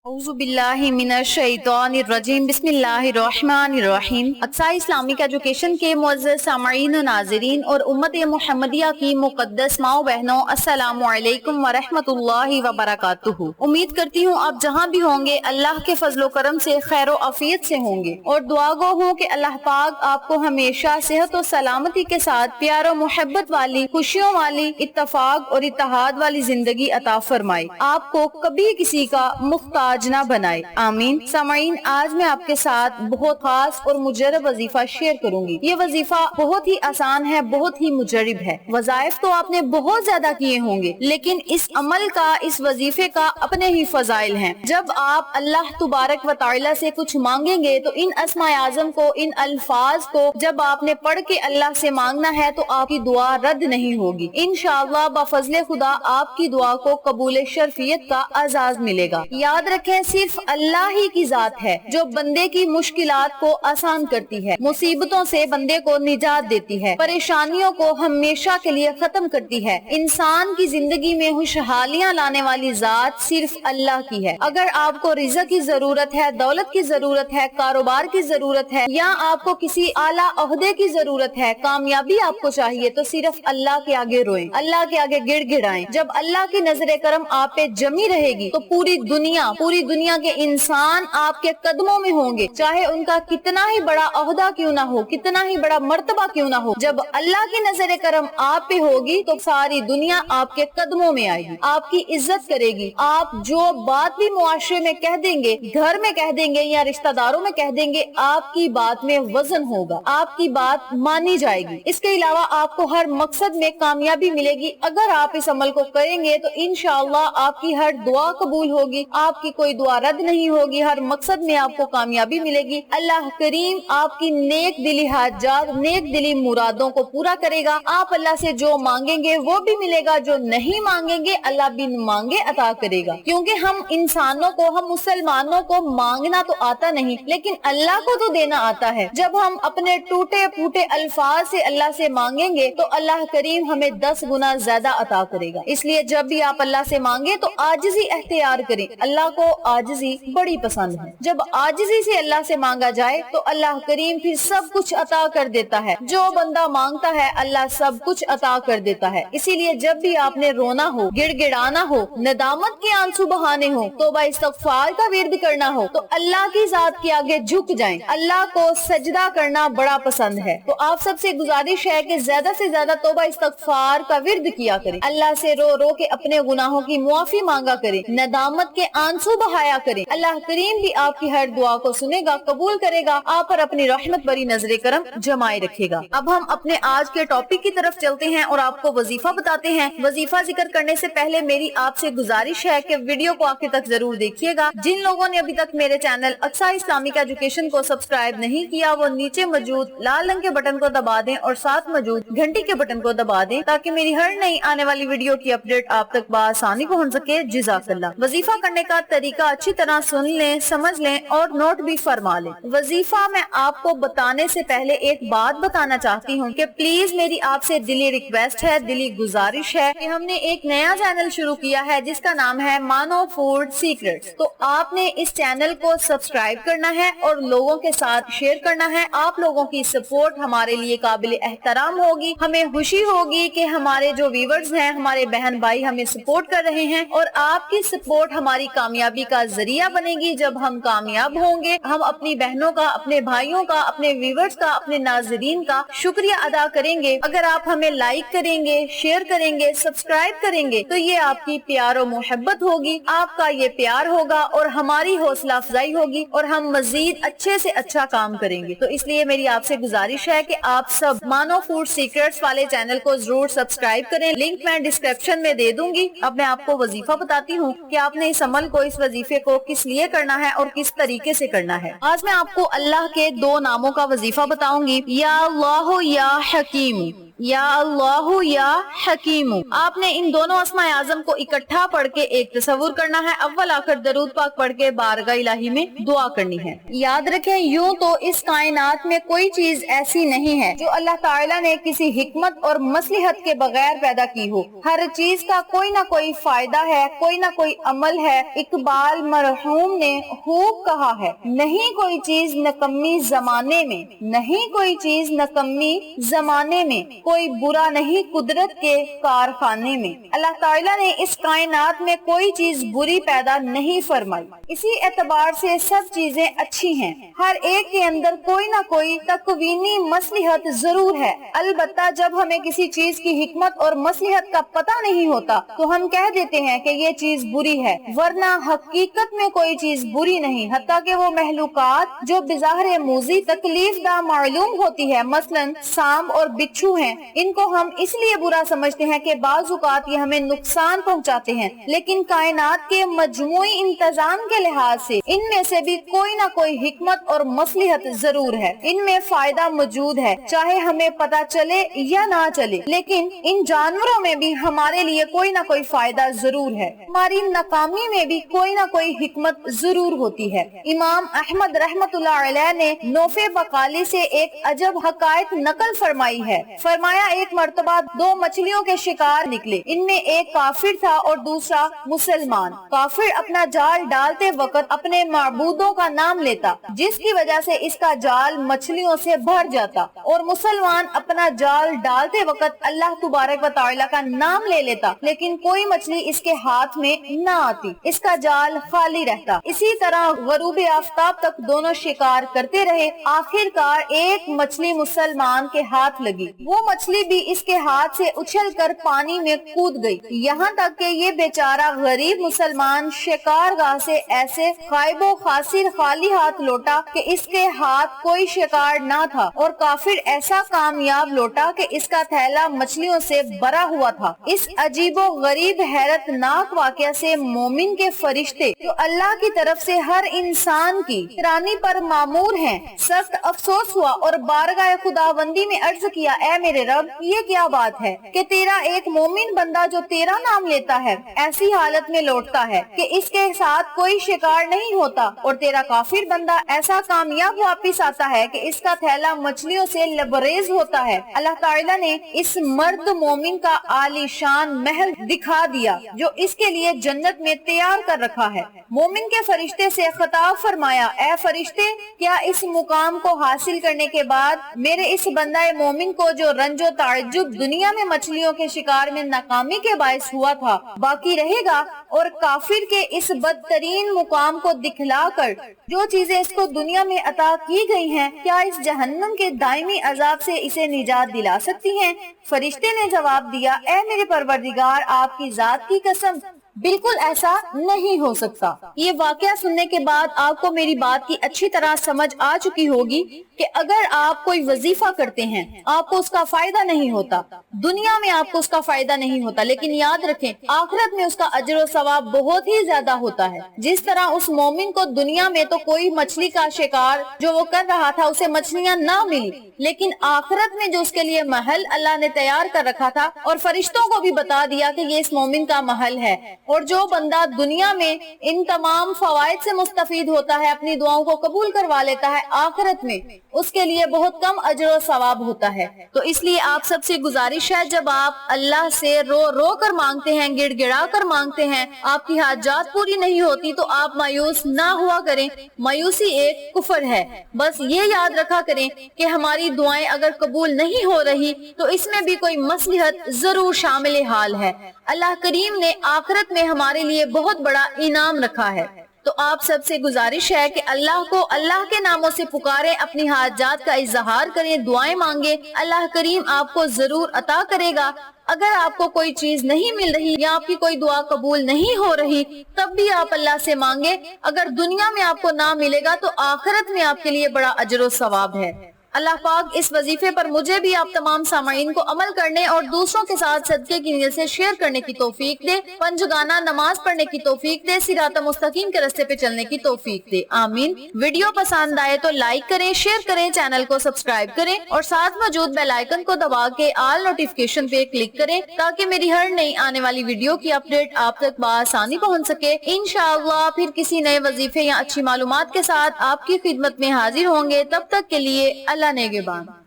اعوذ باللہ من الشیطان الرجیم بسم اللہ الرحمن الرحیم۔ اقصی اسلامک ایجوکیشن کے معزز سامعین و ناظرین اور امت محمدیہ کی مقدس ماؤں بہنوں، السلام علیکم ورحمۃ اللہ وبرکاتہ۔ امید کرتی ہوں آپ جہاں بھی ہوں گے اللہ کے فضل و کرم سے خیر و عافیت سے ہوں گے، اور دعا گو ہوں کہ اللہ پاک آپ کو ہمیشہ صحت و سلامتی کے ساتھ پیار و محبت والی، خوشیوں والی، اتفاق اور اتحاد والی زندگی عطا فرمائے، آپ کو کبھی کسی کا محتاج نہ بنائے، آمین۔ سامعین، آج میں آپ کے ساتھ بہت خاص اور مجرب وظیفہ شیئر کروں گی۔ یہ وظیفہ بہت ہی آسان ہے، بہت ہی مجرب ہے۔ وظائف تو آپ نے بہت زیادہ کیے ہوں گے، لیکن اس عمل کا، اس وظیفے کا اپنے ہی فضائل ہیں۔ جب آپ اللہ تبارک و تعالی سے کچھ مانگیں گے تو ان اسماء اعظم کو، ان الفاظ کو جب آپ نے پڑھ کے اللہ سے مانگنا ہے تو آپ کی دعا رد نہیں ہوگی۔ انشاءاللہ بفضل خدا آپ کی دعا کو قبول شرفیت کا اعزاز ملے گا۔ یاد رکھیں، صرف اللہ ہی کی ذات ہے جو بندے کی مشکلات کو آسان کرتی ہے، مصیبتوں سے بندے کو نجات دیتی ہے، پریشانیوں کو ہمیشہ کے لیے ختم کرتی ہے۔ انسان کی زندگی میں خوشحالیاں لانے والی ذات صرف اللہ کی ہے۔ اگر آپ کو رزق کی ضرورت ہے، دولت کی ضرورت ہے، کاروبار کی ضرورت ہے، یا آپ کو کسی اعلیٰ عہدے کی ضرورت ہے، کامیابی آپ کو چاہیے، تو صرف اللہ کے آگے روئیں، اللہ کے آگے گڑ گڑائیں۔ جب اللہ کی نظر کرم آپ پہ جمی رہے گی تو پوری دنیا کے انسان آپ کے قدموں میں ہوں گے، چاہے ان کا کتنا ہی بڑا عہدہ کیوں نہ ہو، کتنا ہی بڑا مرتبہ کیوں نہ ہو۔ جب اللہ کی نظر کرم آپ پہ ہوگی تو ساری دنیا آپ کے قدموں میں آئے گی، آپ کی عزت کرے گی۔ آپ جو بات بھی معاشرے میں کہہ دیں گے، گھر میں کہہ دیں گے یا رشتہ داروں میں کہہ دیں گے، آپ کی بات میں وزن ہوگا، آپ کی بات مانی جائے گی۔ اس کے علاوہ آپ کو ہر مقصد میں کامیابی ملے گی۔ اگر آپ اس عمل کو کریں گے تو انشاءاللہ آپ کی ہر دعا قبول ہوگی، آپ کی کوئی دعا رد نہیں ہوگی، ہر مقصد میں آپ کو کامیابی ملے گی۔ اللہ کریم آپ کی نیک دلی حاجات، نیک دلی مرادوں کو پورا کرے گا۔ آپ اللہ سے جو مانگیں گے وہ بھی ملے گا، جو نہیں مانگیں گے اللہ بن مانگے عطا کرے گا۔ کیونکہ ہم انسانوں کو، ہم مسلمانوں کو مانگنا تو آتا نہیں، لیکن اللہ کو تو دینا آتا ہے۔ جب ہم اپنے ٹوٹے پھوٹے الفاظ سے اللہ سے مانگیں گے تو اللہ کریم ہمیں 10 گنا زیادہ عطا کرے گا۔ اس لیے جب بھی آپ اللہ سے مانگیں تو عاجزی اختیار کریں، اللہ کو عاجزی بڑی پسند ہے۔ جب عاجزی سے اللہ سے مانگا جائے تو اللہ کریم پھر سب کچھ عطا کر دیتا ہے۔ جو بندہ مانگتا ہے اللہ سب کچھ عطا کر دیتا ہے۔ اسی لیے جب بھی آپ نے رونا ہو، گڑ گڑانا ہو، ندامت کے آنسو بہانے ہو، توبہ استغفار کا ورد کرنا ہو، تو اللہ کی ذات کے آگے جھک جائیں۔ اللہ کو سجدہ کرنا بڑا پسند ہے، تو آپ سب سے گزارش ہے کہ زیادہ سے زیادہ توبہ استغفار کا ورد کیا کریں، اللہ سے رو رو کے اپنے گناہوں کی معافی مانگا کریں، ندامت کے آنسو بہایا کریں۔ اللہ کریم بھی آپ کی ہر دعا کو سنے گا، قبول کرے گا، آپ پر اپنی رحمت بری نظر کرم جمائے رکھے گا۔ اب ہم اپنے آج کے ٹاپک کی طرف چلتے ہیں اور آپ کو وظیفہ بتاتے ہیں۔ وظیفہ ذکر کرنے سے پہلے میری آپ سے گزارش ہے کہ ویڈیو کو آخر تک ضرور دیکھیے گا۔ جن لوگوں نے ابھی تک میرے چینل اقصی اسلامک ایجوکیشن کو سبسکرائب نہیں کیا، وہ نیچے موجود لال رنگ کے بٹن کو دبا دیں اور ساتھ موجود گھنٹی کے بٹن کو دبا دیں تاکہ میری ہر نئی آنے والی ویڈیو کی اپڈیٹ آپ تک بآسانی پہنچ سکے۔ جزاک اللہ۔ وظیفہ کرنے کا طریقہ اچھی طرح سن لیں، سمجھ لیں اور نوٹ بھی فرما لیں۔ وظیفہ میں آپ کو بتانے سے پہلے ایک بات بتانا چاہتی ہوں کہ پلیز میری آپ سے دلی ریکویسٹ ہے، دلی گزارش ہے کہ ہم نے ایک نیا چینل شروع کیا ہے جس کا نام ہے مانو فوڈ سیکرٹس۔ تو آپ نے اس چینل کو سبسکرائب کرنا ہے اور لوگوں کے ساتھ شیئر کرنا ہے۔ آپ لوگوں کی سپورٹ ہمارے لیے قابل احترام ہوگی، ہمیں خوشی ہوگی کہ ہمارے جو ویورز ہیں، ہمارے بہن بھائی ہمیں سپورٹ کر رہے ہیں، اور آپ کی سپورٹ ہماری کامیابی کا ذریعہ بنے گی۔ جب ہم کامیاب ہوں گے ہم اپنی بہنوں کا، اپنے بھائیوں کا، اپنے ویورز کا، اپنے ناظرین کا شکریہ ادا کریں گے۔ اگر آپ ہمیں لائک کریں گے، شیئر کریں گے، سبسکرائب کریں گے تو یہ آپ کی پیار و محبت ہوگی، آپ کا یہ پیار ہوگا اور ہماری حوصلہ افزائی ہوگی اور ہم مزید اچھے سے اچھا کام کریں گے۔ تو اس لیے میری آپ سے گزارش ہے کہ آپ سب مانو فوڈ سیکرٹس والے چینل کو ضرور سبسکرائب کریں، لنک میں ڈسکرپشن میں دے دوں گی۔ اب میں آپ کو وظیفہ بتاتی ہوں کہ آپ نے اس عمل کو، اس وظیفے کو کس لیے کرنا ہے اور کس طریقے سے کرنا ہے۔ آج میں آپ کو اللہ کے 2 ناموں کا وظیفہ بتاؤں گی، یا اللہ یا حکیم۔ یا اللہ یا حکیم. آپ نے ان دونوں اسماء اعظم کو اکٹھا پڑھ کے ایک تصور کرنا ہے. اول آخر درود پاک پڑھ کے بارگاہ الہی میں دعا کرنی ہے. یاد رکھیں یوں تو اس کائنات میں کوئی چیز ایسی نہیں ہے جو اللہ تعالیٰ نے کسی حکمت اور مصلحت کے بغیر پیدا کی ہو. ہر چیز کا کوئی نہ کوئی فائدہ ہے, کوئی نہ کوئی عمل ہے. اقبال مرحوم نے خوب کہا ہے, نہیں کوئی چیز نکمی زمانے میں, نہیں کوئی چیز نکمی زمانے میں, کوئی برا نہیں قدرت کے کارخانے میں. اللہ تعالیٰ نے اس کائنات میں کوئی چیز بری پیدا نہیں فرمائی. اسی اعتبار سے سب چیزیں اچھی ہیں. ہر ایک کے اندر کوئی نہ کوئی تکوینی مصلحت ضرور ہے. البتہ جب ہمیں کسی چیز کی حکمت اور مصلحت کا پتہ نہیں ہوتا تو ہم کہہ دیتے ہیں کہ یہ چیز بری ہے, ورنہ حقیقت میں کوئی چیز بری نہیں. حتیٰ کہ وہ محلوقات جو بظاہر موذی تکلیف دہ معلوم ہوتی ہے, مثلاً سانپ اور بچھو ہیں, ان کو ہم اس لیے برا سمجھتے ہیں کہ بعض اوقات یہ ہمیں نقصان پہنچاتے ہیں, لیکن کائنات کے مجموعی انتظام کے لحاظ سے ان میں سے بھی کوئی نہ کوئی حکمت اور مصلحت ضرور ہے. ان میں فائدہ موجود ہے, چاہے ہمیں پتہ چلے یا نہ چلے. لیکن ان جانوروں میں بھی ہمارے لیے کوئی نہ کوئی فائدہ ضرور ہے. ہماری ناکامی میں بھی کوئی نہ کوئی حکمت ضرور ہوتی ہے. امام احمد رحمت اللہ علیہ نے نوفے بقالی سے ایک عجب حقائق نقل فرمائی ہے. فرمایا ایک مرتبہ دو مچھلیوں کے شکار نکلے. ان میں ایک کافر تھا اور دوسرا مسلمان. کافر اپنا جال ڈالتے وقت اپنے معبودوں کا نام لیتا, جس کی وجہ سے اس کا جال مچھلیوں سے بھر جاتا, اور مسلمان اپنا جال ڈالتے وقت اللہ تبارک و تعالیٰ کا نام لے لیتا, لیکن کوئی مچھلی اس کے ہاتھ میں نہ آتی, اس کا جال خالی رہتا. اسی طرح غروب آفتاب تک دونوں شکار کرتے رہے. آخر کار ایک مچھلی مسلمان کے ہاتھ لگی. وہ مچھلی بھی اس کے ہاتھ سے اچھل کر پانی میں کود گئی, یہاں تک کہ یہ بیچارہ غریب مسلمان شکار گاہ سے ایسے خائب و خاسر خالی ہاتھ لوٹا کہ اس کے ہاتھ کوئی شکار نہ تھا, اور کافر ایسا کامیاب لوٹا کہ اس کا تھیلا مچھلیوں سے بھرا ہوا تھا. اس عجیب و غریب حیرت ناک واقعہ سے مومن کے فرشتے جو اللہ کی طرف سے ہر انسان کی رانی پر مامور ہیں سخت افسوس ہوا, اور بارگاہ خداوندی میں عرض کیا, اے میرے رب یہ کیا بات ہے کہ تیرا ایک مومن بندہ جو تیرا نام لیتا ہے ایسی حالت میں لوٹتا ہے کہ اس کے ساتھ کوئی شکار نہیں ہوتا, اور تیرا کافر بندہ ایسا کامیاب واپس آتا ہے کہ اس کا تھیلا مچھلیوں سے لبریز ہوتا ہے. اللہ تعالیٰ نے اس مرد مومن کا عالی شان محل دکھا دیا جو اس کے لیے جنت میں تیار کر رکھا ہے. مومن کے فرشتے سے خطاب فرمایا, اے فرشتے کیا اس مقام کو حاصل کرنے کے بعد میرے اس بندہ مومن کو جو رنج و تعجب دنیا میں مچھلیوں کے شکار میں ناکامی کے باعث ہوا تھا باقی رہے گا, اور کافر کے اس بدترین مقام کو دکھلا کر جو چیزیں اس کو دنیا میں عطا کی گئی ہیں کیا اس جہنم کے دائمی عذاب سے اسے نجات دلا سکتی ہیں؟ فرشتے نے جواب دیا, اے میرے پروردگار آپ کی ذات کی قسم بالکل ایسا نہیں ہو سکتا. یہ واقعہ سننے کے بعد آپ کو میری بات کی اچھی طرح سمجھ آ چکی ہوگی کہ اگر آپ کوئی وظیفہ کرتے ہیں آپ کو اس کا فائدہ نہیں ہوتا, دنیا میں آپ کو اس کا فائدہ نہیں ہوتا, لیکن یاد رکھیں آخرت میں اس کا اجر و ثواب بہت ہی زیادہ ہوتا ہے. جس طرح اس مومن کو دنیا میں تو کوئی مچھلی کا شکار جو وہ کر رہا تھا اسے مچھلیاں نہ ملی, لیکن آخرت میں جو اس کے لیے محل اللہ نے تیار کر رکھا تھا اور فرشتوں کو بھی بتا دیا کہ یہ اس مومن کا محل ہے, اور جو بندہ دنیا میں ان تمام فوائد سے مستفید ہوتا ہے, اپنی دعاؤں کو قبول کروا لیتا ہے, آخرت میں اس کے لیے بہت کم اجر و ثواب ہوتا ہے. تو اس لیے آپ سب سے گزارش ہے جب آپ اللہ سے رو رو کر مانگتے ہیں, گڑ گڑا کر مانگتے ہیں, آپ کی حاجات پوری نہیں ہوتی تو آپ مایوس نہ ہوا کریں. مایوسی ایک کفر ہے. بس یہ یاد رکھا کریں کہ ہماری دعائیں اگر قبول نہیں ہو رہی تو اس میں بھی کوئی مصلحت ضرور شامل حال ہے. اللہ کریم نے آخرت میں ہمارے لیے بہت بڑا انعام رکھا ہے. تو آپ سب سے گزارش ہے کہ اللہ کو اللہ کے ناموں سے پکاریں, اپنی حاجات کا اظہار کریں, دعائیں مانگیں, اللہ کریم آپ کو ضرور عطا کرے گا. اگر آپ کو کوئی چیز نہیں مل رہی یا آپ کی کوئی دعا قبول نہیں ہو رہی تب بھی آپ اللہ سے مانگیں. اگر دنیا میں آپ کو نہ ملے گا تو آخرت میں آپ کے لیے بڑا اجر و ثواب ہے. اللہ پاک اس وظیفے پر مجھے بھی آپ تمام سامعین کو عمل کرنے اور دوسروں کے ساتھ صدقے کی نیت سے شیئر کرنے کی توفیق دے، پنجگانہ نماز پڑھنے کی توفیق دے، صراط مستقیم کے راستے پہ چلنے کی توفیق دے، آمین۔ ویڈیو پسند آئے تو لائک کریں، شیئر کریں، چینل کو سبسکرائب کریں اور ساتھ موجود بیل آئیکن کو دبا کے آل نوٹیفیکیشن پہ کلک کریں تاکہ میری ہر نئی آنے والی ویڈیو کی اپڈیٹ آپ تک بآسانی پہنچ سکے۔ انشاءاللہ پھر کسی نئے وظیفے یا اچھی معلومات کے ساتھ آپ کی خدمت میں حاضر ہوں گے، تب تک کے لیے اللہ نگہبان۔